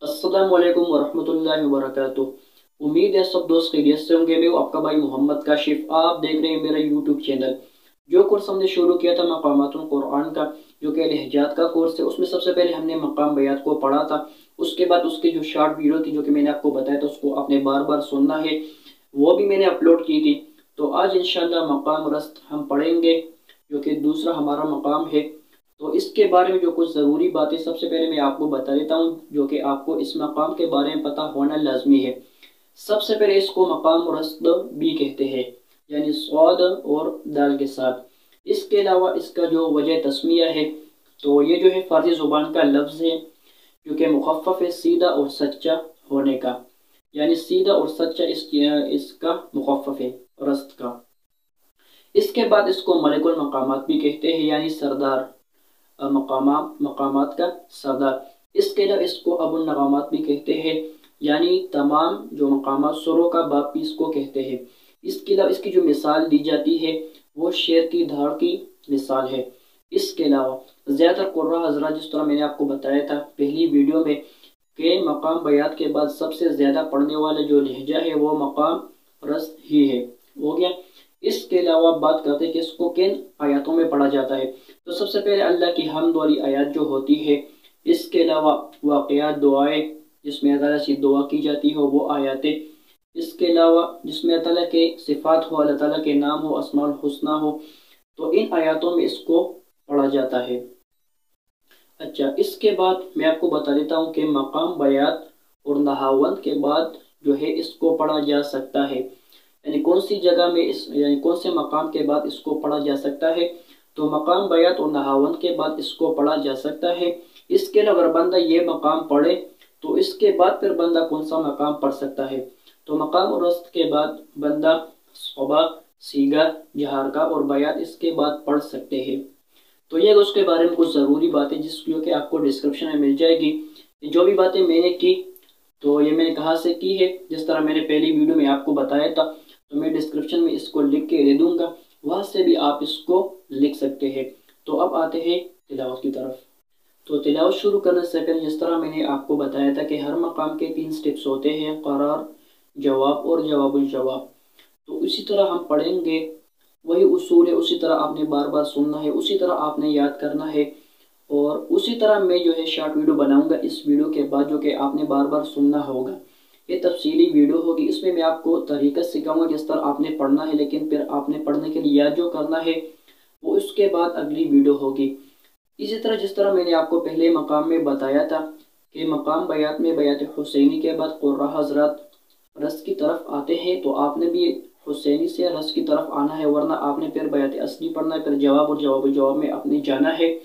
अस्सलाम वालेकुम वरहमतुल्लाहि वबरकातुह। उम्मीद है सब दोस्त खैरियत से होंगे। मैं हूं आपका भाई मोहम्मद काशिफ। आप देख रहे हैं मेरा यूट्यूब चैनल। जो कोर्स हमने शुरू किया था मकामातुल कुरान का, जो कि लहजात का कोर्स है, उसमें सबसे पहले हमने मकाम बयात को पढ़ा था। उसके बाद उसकी जो शॉर्ट वीडियो थी जो कि मैंने आपको बताया था, उसको आपने बार बार सुनना है, वो भी मैंने अपलोड की थी। तो आज इंशाल्लाह मकाम रस्त हम पढ़ेंगे, जो कि दूसरा हमारा मकाम है। तो इसके बारे में जो कुछ ज़रूरी बातें सबसे पहले मैं आपको बता देता हूँ, जो कि आपको इस मकाम के बारे में पता होना लाजमी है। सबसे पहले इसको मकाम रस्द भी कहते हैं, यानी स्वाद और दाल के साथ। इसके अलावा इसका जो वजह तस्मिया है, तो ये जो है फारसी ज़ुबान का लफ्ज़ है, जो कि मुखफ़फ़ है सीधा और सच्चा होने का, यानी सीधा और सच्चा इसका मुखफ़फ़ है रस्त का। इसके बाद इसको मलिकुल मकामात भी कहते हैं, यानी सरदार मकामात का सरदार। इसके अलावा इसको अबुल नगामात भी कहते हैं, यानी तमाम जो मकामात सुरों का बाप भी इसको कहते हैं। इसके अलावा इसकी जो मिसाल दी जाती है वो शेर की धाड़ की मिसाल है। इसके अलावा ज़्यादातर कुर्रा हज़रात, जिस तरह मैंने आपको बताया था पहली वीडियो में, कि मकाम बयात के बाद सबसे ज़्यादा पढ़ने वाला जो लहजा है वो मकाम रस्त ही है, हो गया। इसके अलावा बात करते हैं कि इसको किन आयतों में पढ़ा जाता है। तो सबसे पहले अल्लाह की हम्द वाली आयत जो होती है। इसके अलावा वाक़यात, दुआएं जिसमें अल्लाह से दुआ की जाती हो, वो आयतें। इसके अलावा जिसमें अल्लाह ताला के सिफ़ात हो, अल्लाह ताला के नाम हो, अस्माउल हुस्ना हो, तो इन आयतों में इसको पढ़ा जाता है। अच्छा, इसके बाद मैं आपको बता देता हूँ कि मकाम बयात और नहावंद के बाद जो है इसको पढ़ा जा सकता है, यानी कौन सी जगह में यानी कौन से मकाम के बाद इसको पढ़ा जा सकता है। तो मकाम बयात और नहावंद के बाद इसको पढ़ा जा सकता है। इसके अलावा अगर बंदा ये मकाम पढ़े तो इसके बाद फिर बंदा कौन सा मकाम पढ़ सकता है। तो मकाम और रस्त के बाद बंदा सुबह, सीगा, जहारका और बयात इसके बाद पढ़ सकते हैं। तो ये उसके बारे में कुछ ज़रूरी बातें जिसकी कि आपको डिस्क्रिप्शन में मिल जाएगी। जो भी बातें मैंने की, तो ये मैंने कहाँ से की है, जिस तरह मैंने पहली वीडियो में आपको बताया था, तो मैं डिस्क्रिप्शन में इसको लिख के दे दूंगा, वहाँ से भी आप इसको लिख सकते हैं। तो अब आते हैं तिलावत की तरफ। तो तिलावत शुरू करने से पहले जिस तरह मैंने आपको बताया था कि हर मकाम के 3 स्टेप्स होते हैं, करार, जवाब और जवाबुल जवाब। तो इसी तरह हम पढ़ेंगे, वही उसूल है, उसी तरह आपने बार बार सुनना है, उसी तरह आपने याद करना है। और उसी तरह मैं जो है शॉर्ट वीडियो बनाऊंगा इस वीडियो के बाद, जो कि आपने बार बार सुनना होगा। ये तफसीली वीडियो होगी, इसमें मैं आपको तरीका सिखाऊंगा किस तरह आपने पढ़ना है, लेकिन फिर आपने पढ़ने के लिए याद जो करना है वो उसके बाद अगली वीडियो होगी। इसी तरह जिस तरह मैंने आपको पहले मकाम में बताया था कि मकाम बयात में बयात हुसैनी के बाद कुर्रा हजरत रस की तरफ आते हैं, तो आपने भी हुसैनी से रस की तरफ आना है, वरना आपने फिर बयात असली पढ़ना है, फिर जवाब और जवाब में अपने जाना है।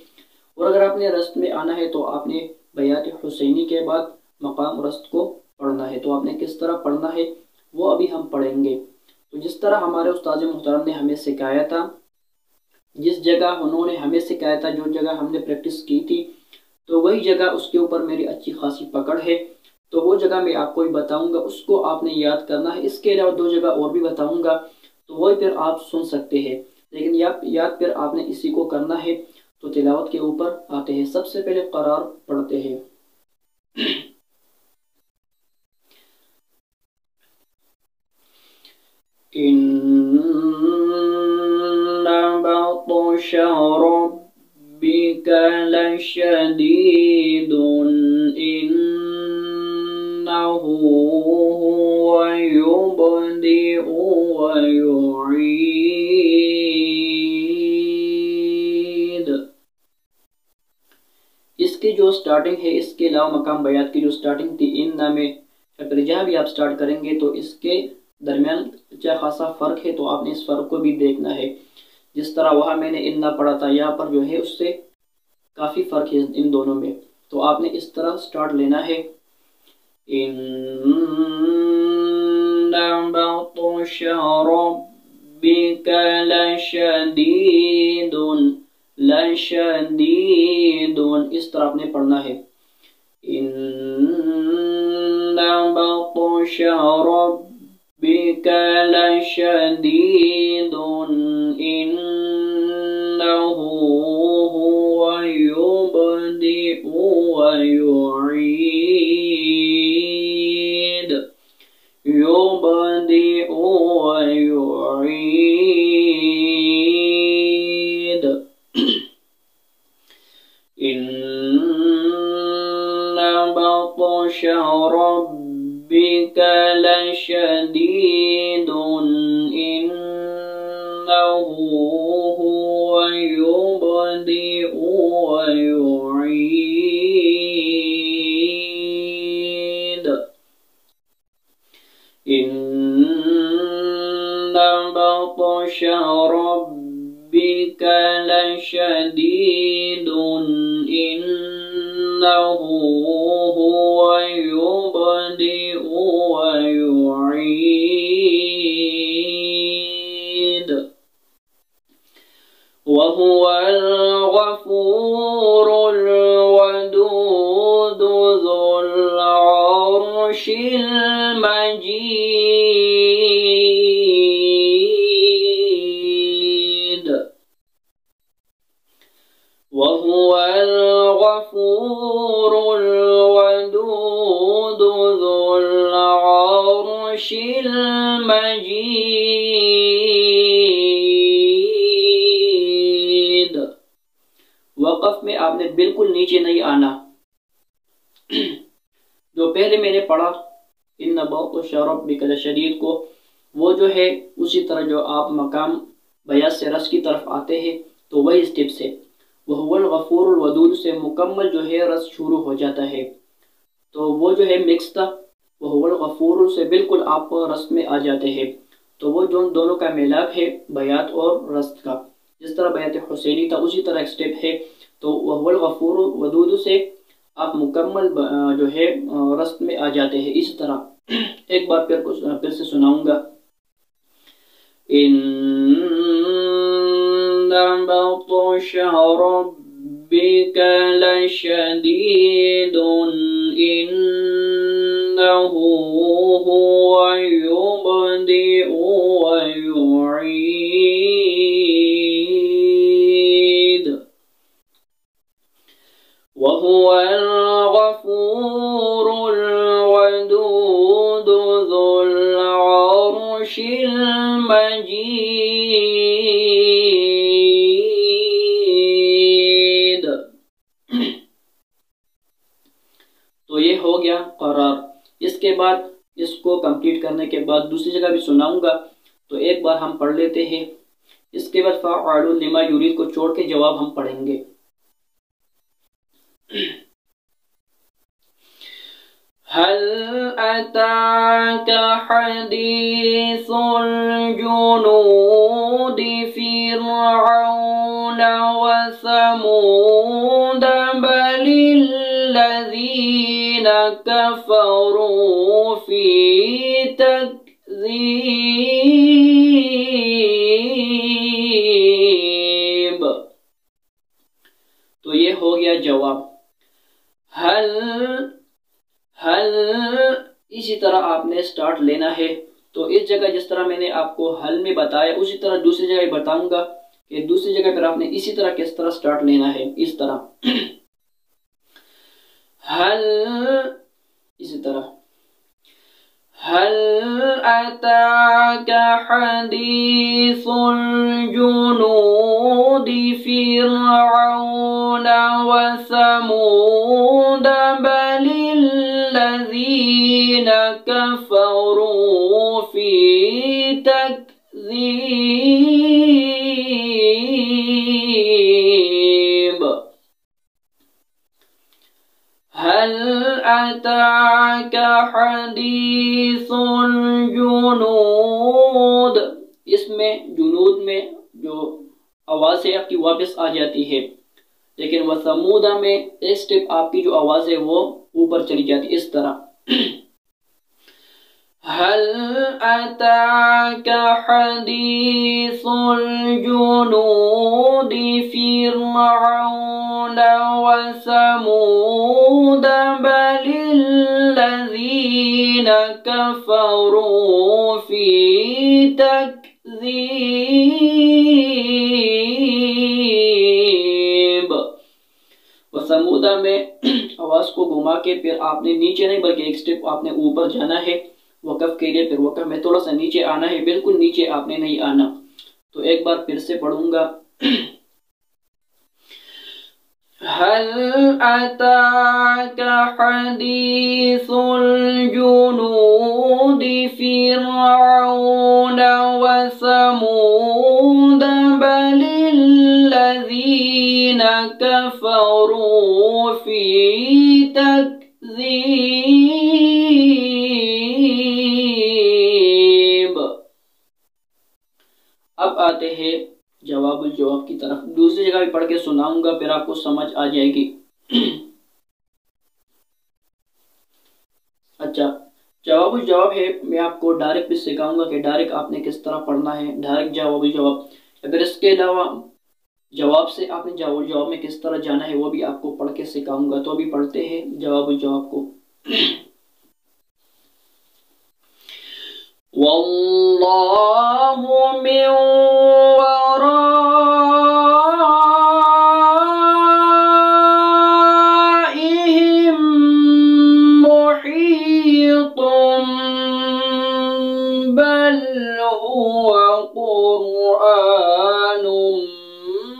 और अगर आपने रस्त में आना है तो आपने बयात हुसैनी के बाद मकाम रस्त को पढ़ना है। तो आपने किस तरह पढ़ना है वो अभी हम पढ़ेंगे। तो जिस तरह हमारे उस्ताद मुहतरम ने हमें सिखाया था, जिस जगह उन्होंने हमें सिखाया था, जो जगह हमने प्रैक्टिस की थी, तो वही जगह उसके ऊपर मेरी अच्छी खासी पकड़ है। तो वो जगह मैं आपको भी बताऊंगा, उसको आपने याद करना है। इसके अलावा 2 जगह और भी बताऊंगा, तो वही फिर आप सुन सकते हैं, लेकिन याद फिर आपने इसी को करना है। तो तिलावत के ऊपर आते हैं। सबसे पहले करार पढ़ते हैं। इन्ना बतश रब्बिका लशदीदुन इन्नहु हुवा युबदिउ व युईद। इसकी जो स्टार्टिंग है, इसके अलावा मकाम बयात की जो स्टार्टिंग थी इन्ना में, अगर जहाँ भी आप स्टार्ट करेंगे तो इसके दरमियान अच्छा खासा फ़र्क है, तो आपने इस फ़र्क को भी देखना है। जिस तरह वहाँ मैंने इन्ना पढ़ा था, यहाँ पर जो है उससे काफ़ी फ़र्क है इन दोनों में। तो आपने इस तरह स्टार्ट लेना है। इन्ना बतश रब्बिका लशदीदुन, लशदीदुन, इस तरह आपने पढ़ना है। इन्ना बतश रब्बिका लशदीदुन इन्नहु हुवा युबदिउ व युईद। बत्श रब्बिक लशदीद इन्नहु हुवा युब्दिउ व युईद इन्ना बत्श रब्बिक लशदीद इन्नहु हुवा युब्दिउ व युईद वहुवल गफूरुल वदूद ज़ुल अर्शिल मजीद वहुवल गफूरुल वदूद ज़ुल अर्शिल मजीद। वक़फ़ में आपने बिल्कुल नीचे नहीं आना। जो पहले मैंने पढ़ा इन्ना बत्श रब्बिक लशदीद को, वो जो है उसी तरह जो आप मकाम बयास से रस की तरफ आते हैं तो वही स्टेप से वहुवल गफूरुल वदूद से मुकम्मल जो है रस शुरू हो जाता है। तो वो जो है मिक्स था, वहुवल गफूरुल से बिल्कुल आप रस में आ जाते हैं। तो वो जो दोनों का मिलाप है बयात और रस का, जिस तरह बयात हुसैनी था उसी तरह एक स्टेप है। तो वहुवल गफूरुल वदूद से आप मुकम्मल जो है रस में आ जाते हैं। इस तरह एक बार फिर से सुनाऊंगा। इन्ना बत्श रब्बिक लशदीद इन्नहु हुवा युब्दिउ व युईद वहुवल गफूरुल वदूद ज़ुल अर्शिल मजीद। तो ये हो गया करार। इसके बाद इसको कंप्लीट करने के बाद दूसरी जगह भी सुनाऊंगा, तो एक बार हम पढ़ लेते हैं। इसके बाद फ़अलुन लिमा युरीद को छोड़ के जवाब हम पढ़ेंगे। हल अताक हदीसुल जुनूद फ़िरऔन व समूद बलिल्लज़ीन कफ़रू फ़ी तकज़ीब। तो ये हो गया जवाब। हल इसी तरह आपने स्टार्ट लेना है। तो इस जगह जिस तरह मैंने आपको हल में बताया उसी तरह दूसरी जगह बताऊंगा कि दूसरी जगह पर आपने इसी तरह किस तरह स्टार्ट लेना है। इस तरह हल, इसी तरह हल अताक हदीसुल जुनूद फ़िरऔन व समूद बलिल्लज़ीन कफ़रू फ़ी तकज़ीब। हल अताक हदीसुल जुनूद, इसमें जुनूद में जो आवाज़ है आपकी वापस आ जाती है, लेकिन वह समूदा में एक स्टेप आपकी जो आवाज़ है वो ऊपर चली जाती है। इस तरह हल अताक हदीसुल जुनूद फ़िरऔन व समूद बलिल्लज़ीन कफ़रू फ़ी तकज़ीब। व समूदा में आवाज़ को घुमा के फिर आपने नीचे नहीं बल्कि एक स्टेप आपने ऊपर जाना है वक़फ़ के लिए। फिर वक़फ़ में थोड़ा सा नीचे आना है, बिल्कुल नीचे आपने नहीं आना। तो एक बार फिर से पढ़ूंगा। हल अताक हदीसुल जुनूद फिरऔन व समूद बलिल्लज़ीन कफ़रू फी तकज़ीब। अब आते हैं जवाबुल जवाब की तरफ। दूसरी जगह भी पढ़ के सुनाऊंगा, फिर आपको समझ आ जाएगी। अच्छा, जवाबुल जवाब है, मैं आपको डायरेक्ट भी सिखाऊंगा कि डायरेक्ट आपने किस तरह पढ़ना है, डायरेक्ट जवाबुल जवाब। अगर इसके अलावा जवाब से आपने जवाबुल जवाब में किस तरह जाना है वो भी आपको पढ़ के सिखाऊंगा। तो अभी पढ़ते हैं जवाबुल जवाब को। वल्लाहु मिन वराइहिम मुहीतुम बल हुवा कुरआनुम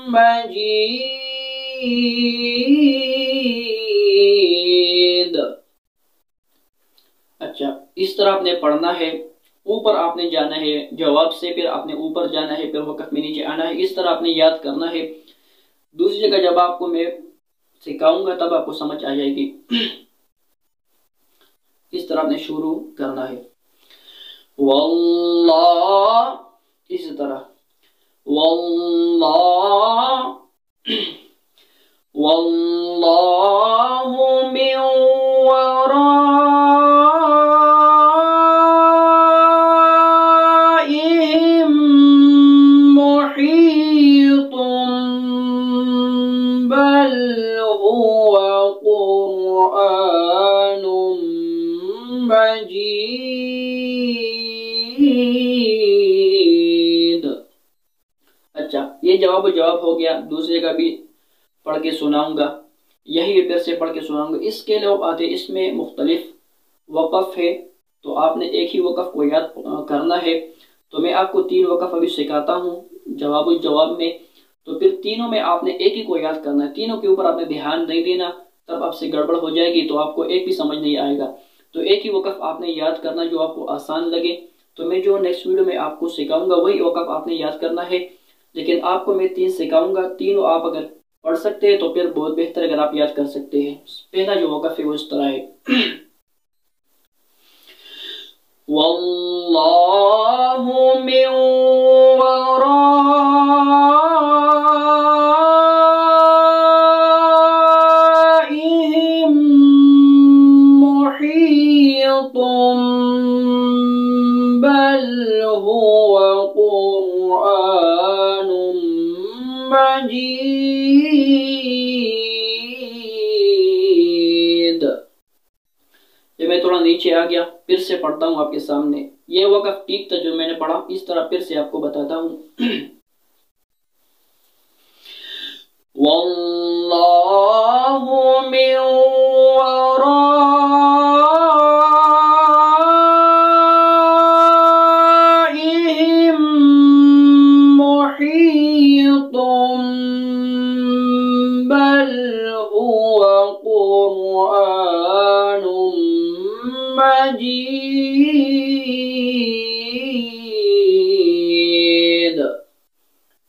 मजीद। अच्छा, इस तरह आपने पढ़ना है। ऊपर आपने जाना है जवाब से, फिर आपने ऊपर जाना है, फिर वक़्त में नीचे आना है। इस तरह आपने याद करना है। दूसरी जगह जब आपको मैं सिखाऊंगा तब आपको समझ आ जाएगी। इस तरह आपने शुरू करना है। वल्लाह, इस तरह वल्लाह, वल्लाहु मिन वराइहिम मुहीतुम बल हुवा कुरआनुम मजीद। अच्छा, ये जवाब हो गया। दूसरे का भी पढ़ के सुनाऊंगा, यही फिर से पढ़ के सुनाऊंगा। इसके अलावा आते इसमें मुख्तलिफ वक़फ़ है, तो आपने एक ही वक़फ़ को याद करना है। तो मैं आपको 3 वक़फ़ अभी सिखाता हूँ जवाबुल जवाब में। तो फिर तीनों में आपने एक ही को याद करना है, तीनों के ऊपर आपने ध्यान नहीं देना, तब आपसे गड़बड़ हो जाएगी, तो आपको एक भी समझ नहीं आएगा। तो एक ही वक़फ़ आपने याद करना जो आपको आसान लगे। तो मैं जो नेक्स्ट वीडियो में आपको सिखाऊंगा वही वक़फ़ आपने याद करना है, लेकिन आपको मैं 3 सिखाऊंगा। तीनों आप अगर पढ़ सकते हैं तो फिर बहुत बेहतर, अगर आप याद कर सकते हैं। पहला जो वक़फ़ है वो इस तरह है। वल्लाहु मिन वराइहिम मुहीतुम बल हुवा कुरआनुम मजीद। ये मैं थोड़ा नीचे आ गया, फिर से पढ़ता हूँ आपके सामने। ये वक़फ़ ठीक था जो मैंने पढ़ा, इस तरह फिर से आपको बताता हूँ। वल्लाहु मिन वराइहिम मुहीतुम बल हुवा कुरआनुम मजीद।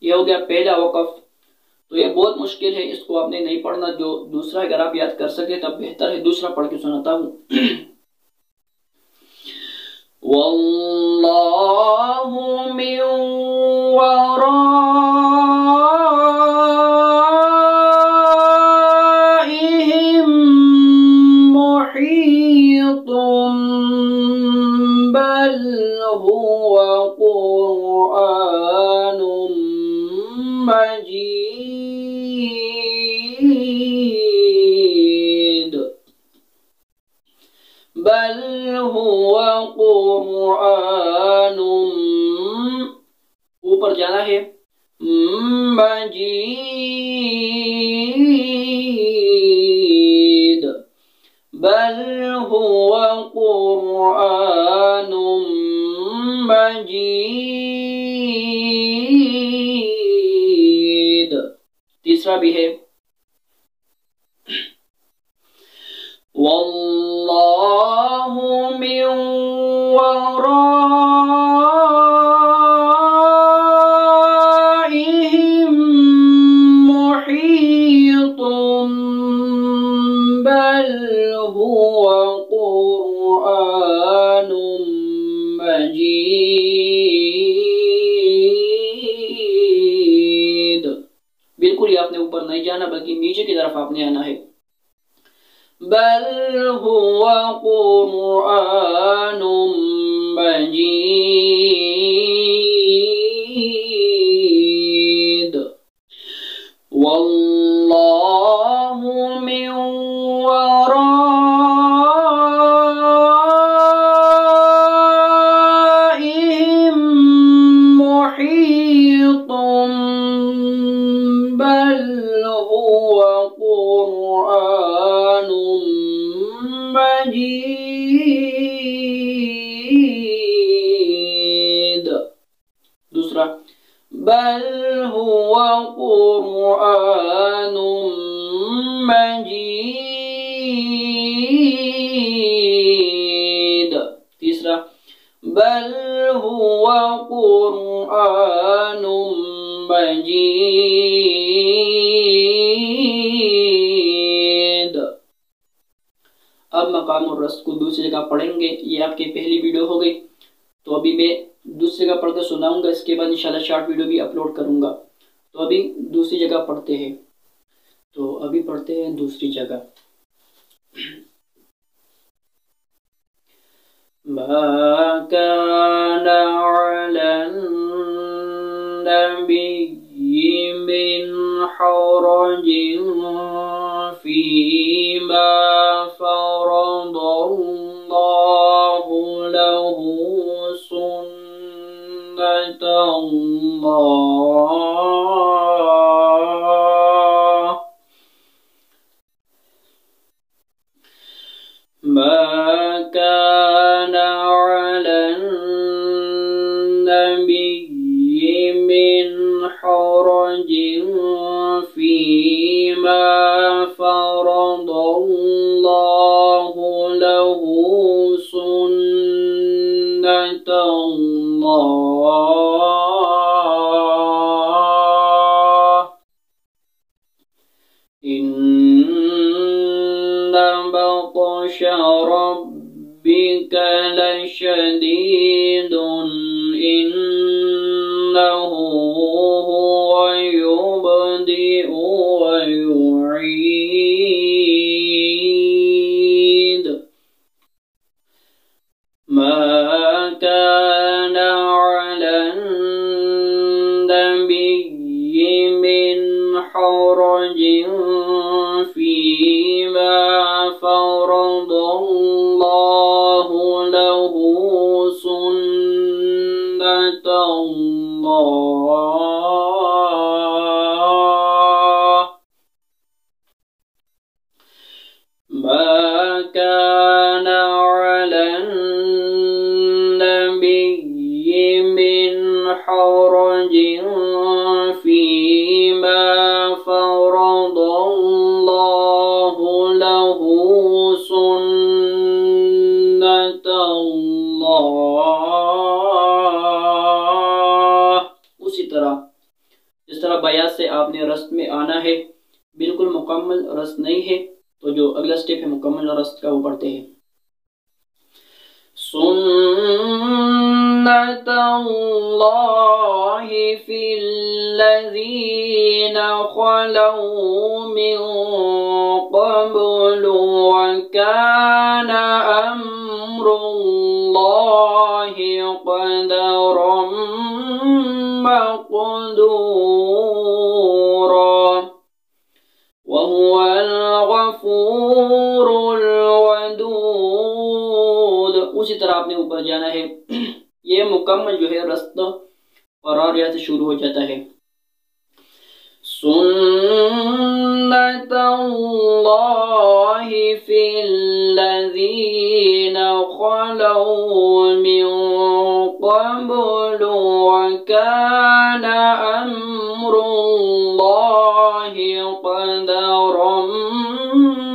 ये हो गया पहला वक़फ़। तो ये बहुत मुश्किल है, इसको आपने नहीं पढ़ना। जो दूसरा अगर आप याद कर सके तब बेहतर है। दूसरा पढ़ के सुनाता हूँ। वल्लाहु मिन वराइहिम मुहीतुम बल हुवा कुरआनुम मजीद। बल हुवा कुरआनुम, ऊपर जाना है, मजीद। बल हुवा कुरआनुम मजीद। तीसरा भी है, वल्लाहु मिन वराइहिम मुहीतुम बल हुवा कुरआनुम मजीद। बिल्कुल ही आपने ऊपर नहीं जाना बल्कि नीचे की तरफ आपने आना है। बल हुवा कुरआनुम मजीद। वल्लाहु मिन वराइहिम मुहीतुम बल हुवा कुरआनुम मजीद। दूसरा, बल हुवा कुरआनुम मजीद। तीसरा, बल हुवा कुरआनुम मजीद। अब मकाम और रस्त को दूसरी जगह पढ़ेंगे। ये आपकी पहली वीडियो हो गई, तो अभी मैं दूसरी जगह पढ़कर सुनाऊंगा। इसके बाद इंशाल्लाह शॉर्ट वीडियो भी अपलोड करूंगा। तो अभी दूसरी जगह पढ़ते हैं। तो अभी पढ़ते हैं दूसरी जगह। मा काना अलन नबिय्यि मिन हरजिन फीमा फरदल्लाहु लहु सुन्नतल्लाह। मा काना अलन नबिय्यि मिन हरजिन फीमा फरदल्लाहु लहु सुन्नतल्लाह। इन्ना बत्शा रब्बिका लशदीदुन इन्नहु हुवा युबदिउ व युईद। मा काना अलन नबिय्यि मिन हरजिन फीमा फरदल्लाहु लहु सुन्नतल्लाह। मा काना अलन नबिय्यि मिन हरजिन फीमा फरदल्लाहु लहु सुन्नतल्लाह। उसी तरह जिस तरह बयात से आपने रस्त में आना है, बिल्कुल मुकम्मल रस्त नहीं है, तो जो अगला स्टेप है मुकम्मल रस्त का वो पढ़ते हैं। सुन्नतल्लाहि फिल्लज़ीना ख़लौ मिन क़ब्लु व काना अम्रुल्लाहि क़दरम मक़दूरा व हुवल गफ़ूरुल वदूद। उसी तरह आपने ऊपर जाना है। ये मुकम्मल जो है रास्ता और यहाँ से शुरू हो जाता है। सुन्नतल्लाहि फिल्लज़ीना ख़लौ मिन क़ब्लु व काना अम्रुल्लाहि क़दरम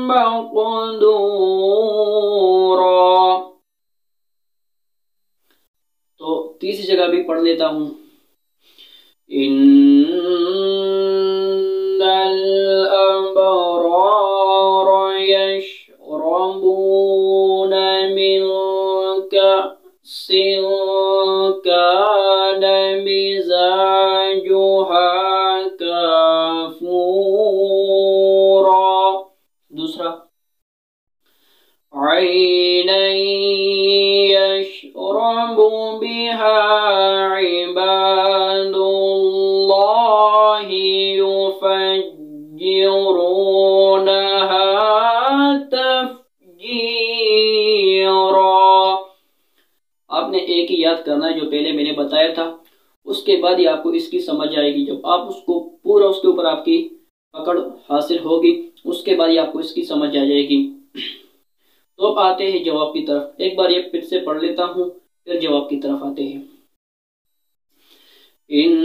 मक़दूरा दूरा। तो तीसरी जगह भी पढ़ लेता हूँ। इन्नल अबरार यशरबून मिन कअसिन कान मिजाजुहा काफूरा। दूसरा, ऐनन यशरबु बिहा इबादुल्लाहि युफज्जिरूनहा तफजीरा। आपने एक ही याद करना है जो पहले मैंने बताया था, उसके बाद ही आपको इसकी समझ आएगी। जब आप उसको पूरा उसके ऊपर आपकी पकड़ हासिल होगी, उसके बाद ही आपको इसकी समझ आ जाएगी। तो अब आते हैं जवाब की तरफ। एक बार ये फिर से पढ़ लेता हूँ, फिर जवाब की तरफ आते हैं। इन्नल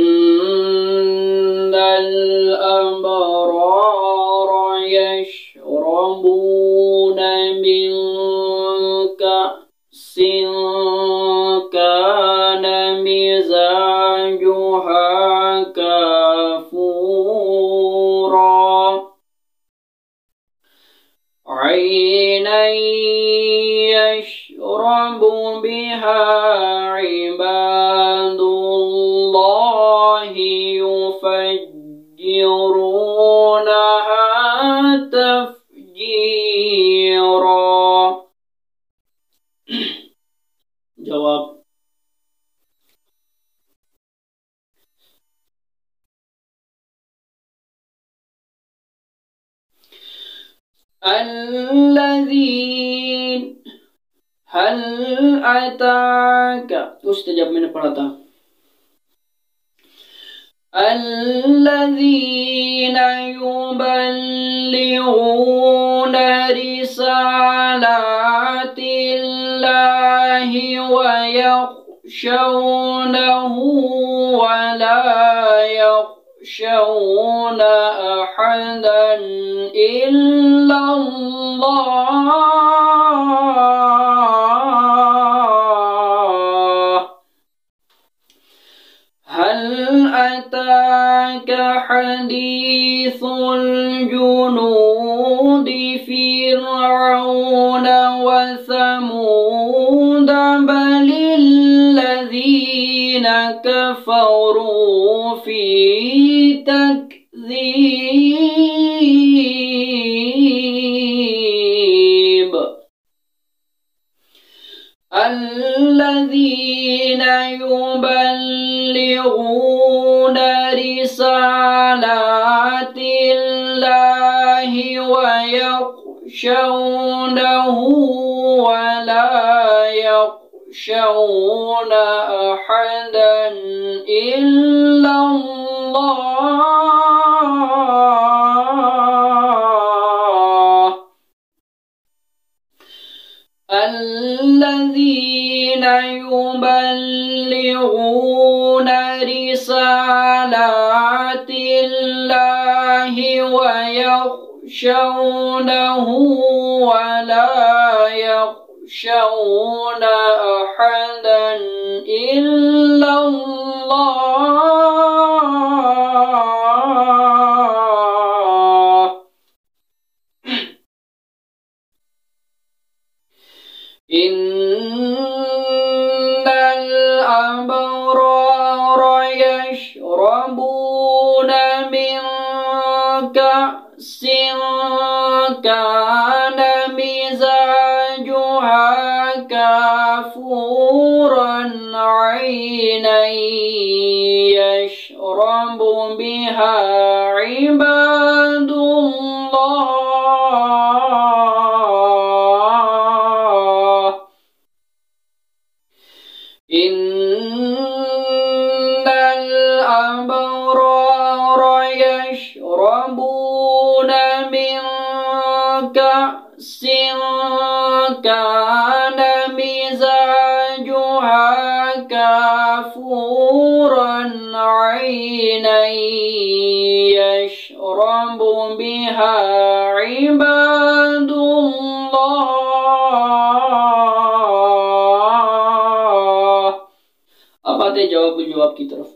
अबरार यशरबून मिन कअसिन कान मिजाजुहा काफूरा। ऐनन यशरबु बिहा इबादुल्लाहि युफज्जिरूनहा तफजीरा। जवाब, अल्लज़ीन हल अताक, उससे जब मैंने पढ़ा था अल्लज़ीन युबल्लिगून रिसालातिल्लाहि व यख़शौनहु व ला यख़शौन अहदन इल्लल्लाह। हल अताक हदीसुल जुनूद फ़िरऔन व समूद बलिल्लज़ीन कफ़रू फ़ी तकज़ीब। الذين يبلغون رسالات الله ويخشونه ولا يخشون أحدا إلا الله. الذين يبلغون رسالات الله ويخشونه ولا يخشون أحدا إلا الله. إن الأبرار يشربون من كأس كان مزاجها كافورا عينا يشرب بها عباد الله. إن الأبرار يشربون من كأس كان مزاجها كافورا عينا يشرب بها عباد الله. आते हैं जवाब की तरफ।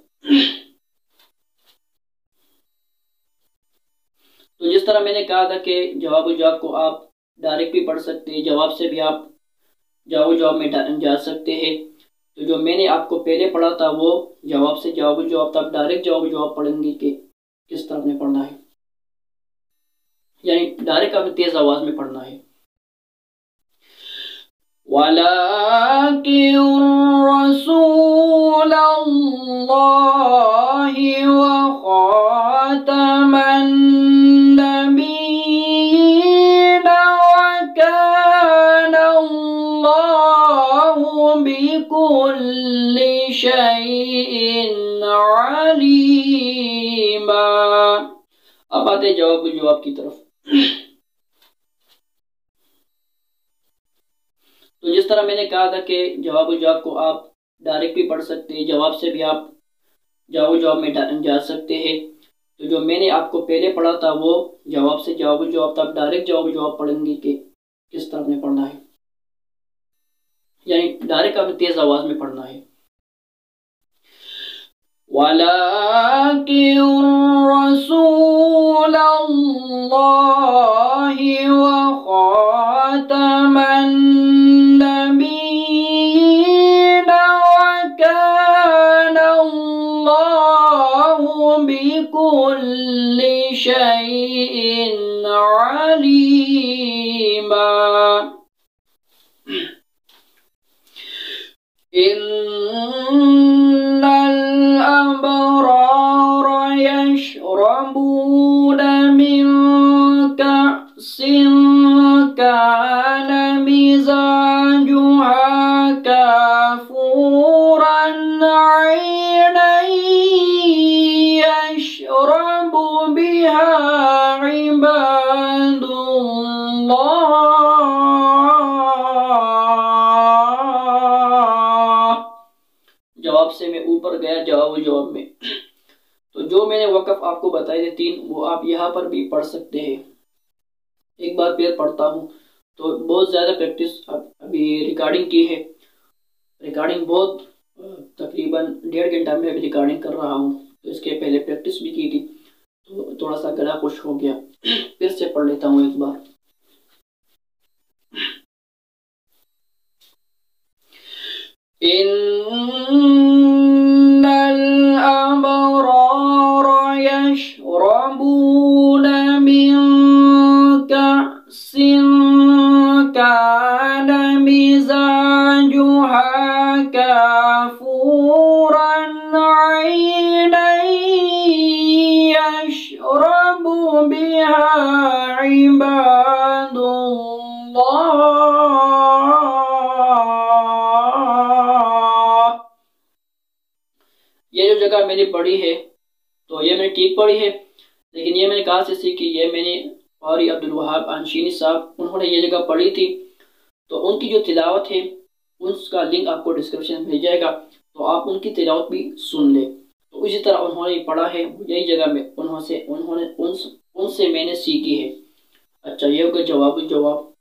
तो जिस तरह मैंने कहा था कि जवाब को आप डायरेक्ट भी पढ़ सकते हैं, जवाब से भी आप जवाब में जा सकते हैं। तो जो मैंने आपको पहले पढ़ा था वो जवाब से जवाब था, आप डायरेक्ट जवाब पढ़ेंगे कि किस तरह आपने पढ़ना है, यानी डायरेक्ट आपने तेज आवाज में पढ़ना है। वलाकिन रसूलल्लाहि व खातमन नबिय्यीन व कानल्लाहु बिकुल्लि शैइन अलीमा। अब आते हैं जवाब की तरफ। तो जिस तरह मैंने कहा था कि जवाब को आप डायरेक्ट भी पढ़ सकते हैं, जवाब से भी आप जवाब में जा सकते हैं। तो जो मैंने आपको पहले पढ़ा था वो जवाब से जवाब था, आप डायरेक्ट जवाब पढ़ेंगे कि किस तरह आपने पढ़ना है, यानी डायरेक्ट आपने तेज आवाज में पढ़ना है। वलाकिन रसूलल्लाहि व खातमन नबिय्यीन व कानल्लाहु बिकुल्लि शैइन अलीमा। इन्नल अबरार यशरबून मिन कअसिन कान मिजाजुहा काफूरन ऐनन यशरबु बिहा इबादुल्लाह। जवाब से मैं ऊपर गया जवाब में। तो जो मैंने वक़्फ़ आपको बताए थे 3, वो आप यहाँ पर भी पढ़ सकते हैं। एक बार फिर पढ़ता हूँ। तो बहुत ज़्यादा प्रैक्टिस अभी रिकॉर्डिंग की है, रिकॉर्डिंग बहुत तकरीबन 1.5 घंटा में अभी रिकॉर्डिंग कर रहा हूँ। तो इसके पहले प्रैक्टिस भी की थी, तो थोड़ा सा गला खुश हो गया। फिर से पढ़ लेता हूँ एक बार। इन्नल अबरार यशरबून मिन कअसिन कान मिजाजुहा काफूरन ऐनन यशरबु बिहा इबादुल्लाह। ये जो जगह मैंने पढ़ी है तो ये मैंने ठीक पढ़ी है, लेकिन ये मैंने कहाँ से सीखी, ये मैंने क़ारी अब्दुल वहाब अंशीनी साहब उन्होंने ये जगह पढ़ी थी। तो उनकी जो तिलावत है उसका लिंक आपको डिस्क्रिप्शन में मिल जाएगा, तो आप उनकी तिलावत भी सुन लें। तो इसी तरह उन्होंने पढ़ा है, यही जगह में उनसे मैंने सीखी है। अच्छा, ये होगा जवाब।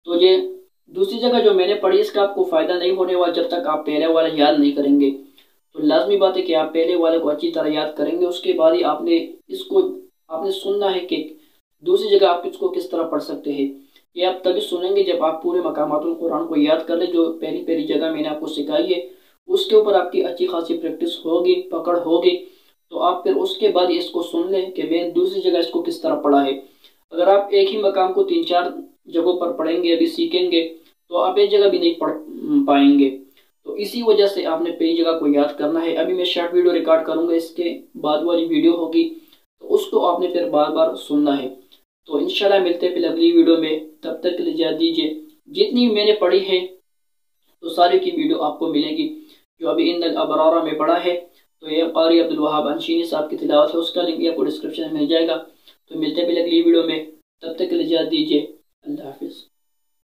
तो ये दूसरी जगह जो मैंने पढ़ी इसका आपको फ़ायदा नहीं होने वाला जब तक आप पहले वाला याद नहीं करेंगे। तो लाजमी बात है कि आप पहले वाले को अच्छी तरह याद करेंगे, उसके बाद ही आपने सुनना है कि दूसरी जगह आप इसको किस तरह पढ़ सकते हैं। ये आप तभी सुनेंगे जब आप पूरे मकामातुल कुरान को याद कर ले, जो पहली जगह मैंने आपको सिखाई है उसके ऊपर आपकी अच्छी खासी प्रैक्टिस होगी, पकड़ होगी। तो आप फिर उसके बाद इसको सुन लें कि मैंने दूसरी जगह इसको किस तरह पढ़ा है। अगर आप एक ही मकाम को 3-4 जगहों पर पढ़ेंगे, अभी सीखेंगे, तो आप एक जगह भी नहीं पढ़ पाएंगे। तो इसी वजह से आपने पहली जगह को याद करना है। अभी मैं शॉर्ट वीडियो रिकॉर्ड करूंगा, इसके बाद वाली वीडियो होगी तो उसको आपने फिर बार बार सुनना है। तो इंशाल्लाह मिलते हैं फिर अगली वीडियो में, तब तक के लिए इजाज़त दीजिए। जितनी मैंने पढ़ी है तो सारी की वीडियो आपको मिलेगी। जो अभी इन्नल अबरार में पढ़ा है तो ये क़ारी अब्दुल वहाब अंशीनी साहब की तिलावत है, उसका लिंक आपको डिस्क्रिप्शन में मिल जाएगा। तो मिलते हैं फिर अगली वीडियो में, तब तक के लिए इजाज़त दीजिए। अल्लाह हाफिज़।